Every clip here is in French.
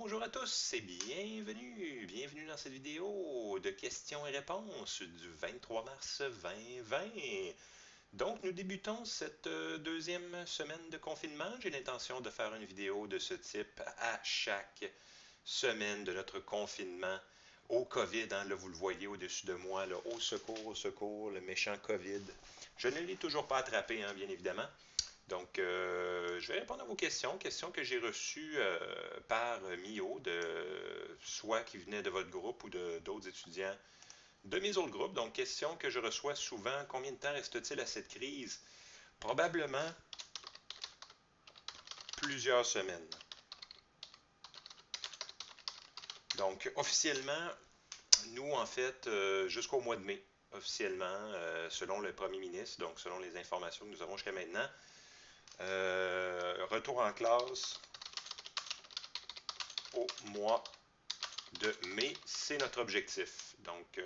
Bonjour à tous et bienvenue dans cette vidéo de questions et réponses du 23 mars 2020. Donc nous débutons cette deuxième semaine de confinement. J'ai l'intention de faire une vidéo de ce type à chaque semaine de notre confinement au COVID. Hein, là, vous le voyez au-dessus de moi, là, au secours, le méchant COVID. Je ne l'ai toujours pas attrapé, hein, bien évidemment. Donc, je vais répondre à vos questions que j'ai reçues par Mio, soit qui venaient de votre groupe ou d'autres étudiants de mes autres groupes. Donc, questions que je reçois souvent. Combien de temps reste-t-il à cette crise? Probablement plusieurs semaines. Donc, officiellement, nous, en fait, jusqu'au mois de mai, officiellement, selon le premier ministre, donc selon les informations que nous avons jusqu'à maintenant, retour en classe au mois de mai, c'est notre objectif. Donc,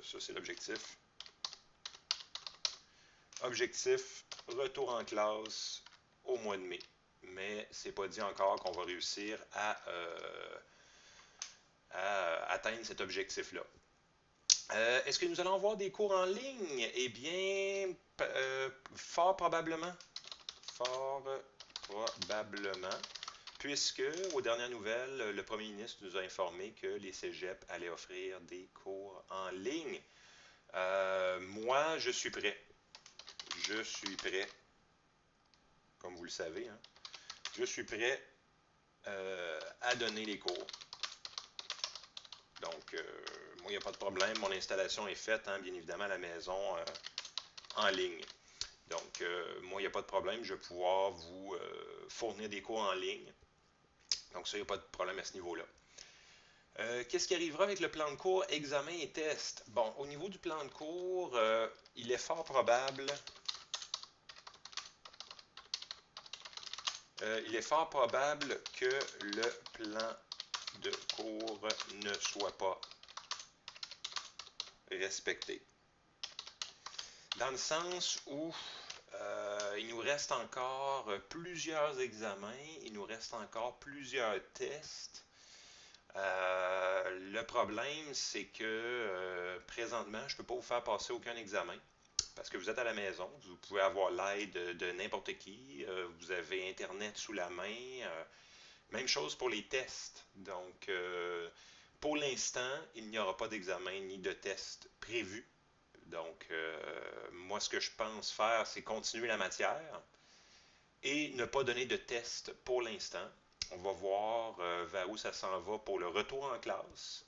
ça, c'est l'objectif. Objectif, retour en classe au mois de mai. Mais c'est pas dit encore qu'on va réussir à atteindre cet objectif-là. Est-ce que nous allons avoir des cours en ligne? Eh bien, fort probablement. Fort probablement. Puisque, aux dernières nouvelles, le premier ministre nous a informé que les cégeps allaient offrir des cours en ligne. Moi, je suis prêt. Je suis prêt, comme vous le savez, hein. Je suis prêt à donner les cours. Donc, moi, il n'y a pas de problème. Mon installation est faite, hein, bien évidemment, à la maison en ligne. Donc, moi, il n'y a pas de problème. Je vais pouvoir vous fournir des cours en ligne. Donc, ça, il n'y a pas de problème à ce niveau-là. Qu'est-ce qui arrivera avec le plan de cours, examen et test? Bon, au niveau du plan de cours, il est fort probable que le plan de cours ne soit pas respecté. Dans le sens où il nous reste encore plusieurs examens, il nous reste encore plusieurs tests. Le problème, c'est que présentement, je ne peux pas vous faire passer aucun examen parce que vous êtes à la maison, vous pouvez avoir l'aide de n'importe qui, vous avez Internet sous la main. Même chose pour les tests. Donc, pour l'instant, il n'y aura pas d'examen ni de test prévu. Donc, moi, ce que je pense faire, c'est continuer la matière et ne pas donner de test pour l'instant. On va voir vers où ça s'en va pour le retour en classe.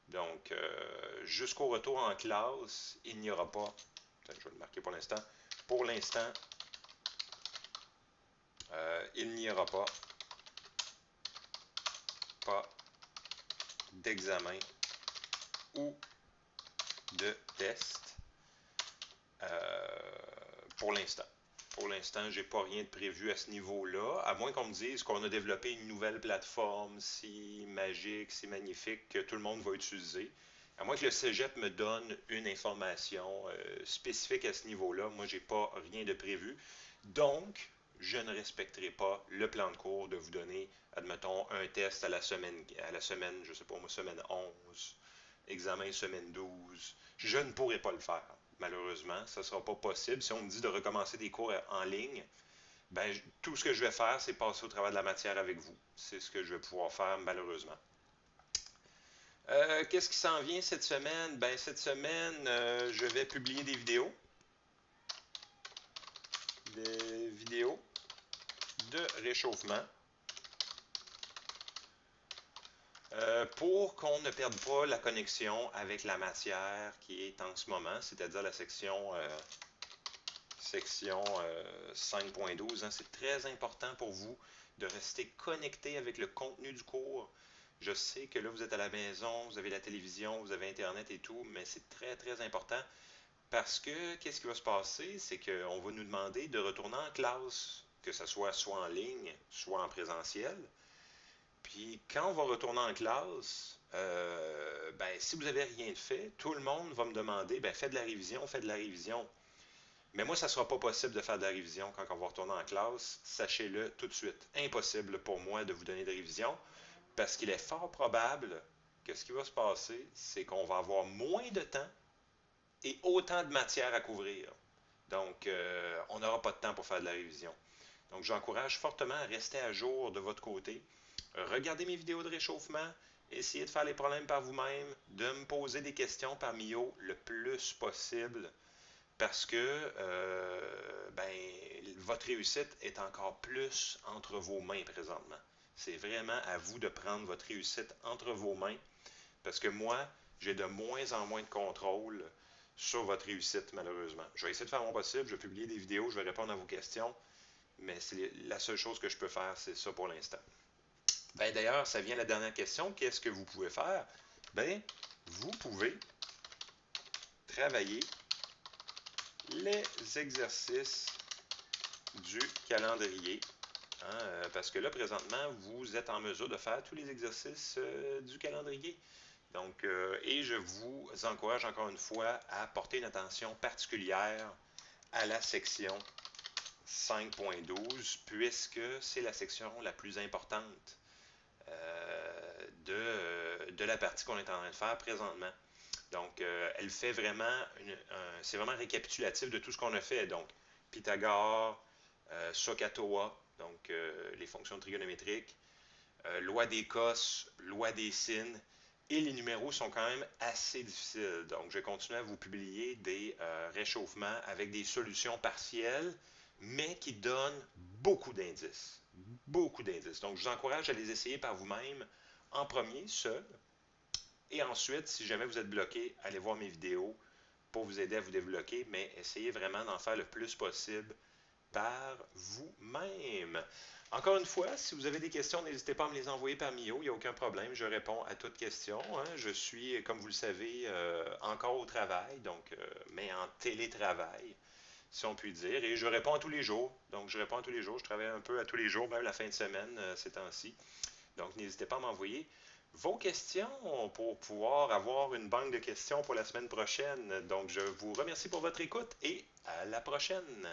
Donc, jusqu'au retour en classe, il n'y aura pas, je vais le marquer pour l'instant, il n'y aura pas d'examen ou de test pour l'instant. Pour l'instant, j'ai pas rien de prévu à ce niveau-là, à moins qu'on me dise qu'on a développé une nouvelle plateforme si magique, si magnifique que tout le monde va utiliser. À moins que le cégep me donne une information spécifique à ce niveau-là, moi, j'ai pas rien de prévu. Donc, je ne respecterai pas le plan de cours de vous donner, admettons, un test à la semaine, je sais pas moi, semaine 11, examen semaine 12. Je ne pourrai pas le faire. Malheureusement, ce ne sera pas possible. Si on me dit de recommencer des cours en ligne, ben, tout ce que je vais faire, c'est passer au travers de la matière avec vous. C'est ce que je vais pouvoir faire, malheureusement. Qu'est-ce qui s'en vient cette semaine? Ben, cette semaine, je vais publier des vidéos. Des vidéos de réchauffement. Pour qu'on ne perde pas la connexion avec la matière qui est en ce moment, c'est-à-dire la section 5.12. Hein, c'est très important pour vous de rester connecté avec le contenu du cours. Je sais que là, vous êtes à la maison, vous avez la télévision, vous avez Internet et tout, mais c'est très, très important parce que qu'est-ce qui va se passer? C'est qu'on va nous demander de retourner en classe, que ce soit en ligne, soit en présentiel. Puis quand on va retourner en classe, ben, si vous n'avez rien fait, tout le monde va me demander, ben, fais de la révision. Mais moi, ça ne sera pas possible de faire de la révision quand on va retourner en classe. Sachez-le tout de suite. Impossible pour moi de vous donner de révision parce qu'il est fort probable que ce qui va se passer, c'est qu'on va avoir moins de temps et autant de matière à couvrir. Donc, on n'aura pas de temps pour faire de la révision. Donc, j'encourage fortement à rester à jour de votre côté. Regardez mes vidéos de réchauffement, essayez de faire les problèmes par vous-même, de me poser des questions par Mio le plus possible, parce que votre réussite est encore plus entre vos mains présentement. C'est vraiment à vous de prendre votre réussite entre vos mains, parce que moi, j'ai de moins en moins de contrôle sur votre réussite, malheureusement. Je vais essayer de faire mon possible, je vais publier des vidéos, je vais répondre à vos questions, mais c'est la seule chose que je peux faire, c'est ça pour l'instant. Ben, d'ailleurs, ça vient à la dernière question. Qu'est-ce que vous pouvez faire? Ben, vous pouvez travailler les exercices du calendrier. Hein, parce que là, présentement, vous êtes en mesure de faire tous les exercices du calendrier. Donc, et je vous encourage encore une fois à porter une attention particulière à la section 5.12, puisque c'est la section la plus importante de la partie qu'on est en train de faire présentement. Donc, elle fait vraiment, c'est vraiment récapitulatif de tout ce qu'on a fait. Donc, Pythagore, SOHCAHTOA, donc les fonctions trigonométriques, loi des cos, loi des sines, et les numéros sont quand même assez difficiles. Donc, je vais continuer à vous publier des réchauffements avec des solutions partielles, mais qui donnent beaucoup d'indices. Beaucoup d'indices. Donc, je vous encourage à les essayer par vous-même en premier, seul. Et ensuite, si jamais vous êtes bloqué, allez voir mes vidéos pour vous aider à vous débloquer, mais essayez vraiment d'en faire le plus possible par vous-même. Encore une fois, si vous avez des questions, n'hésitez pas à me les envoyer par Mio, il n'y a aucun problème, je réponds à toutes questions. Hein. Je suis, comme vous le savez, encore au travail, donc, mais en télétravail, si on peut dire, et je réponds à tous les jours. Donc, je réponds à tous les jours, je travaille un peu à tous les jours, même la fin de semaine, ces temps-ci. Donc, n'hésitez pas à m'envoyer vos questions pour pouvoir avoir une banque de questions pour la semaine prochaine. Donc, je vous remercie pour votre écoute et à la prochaine.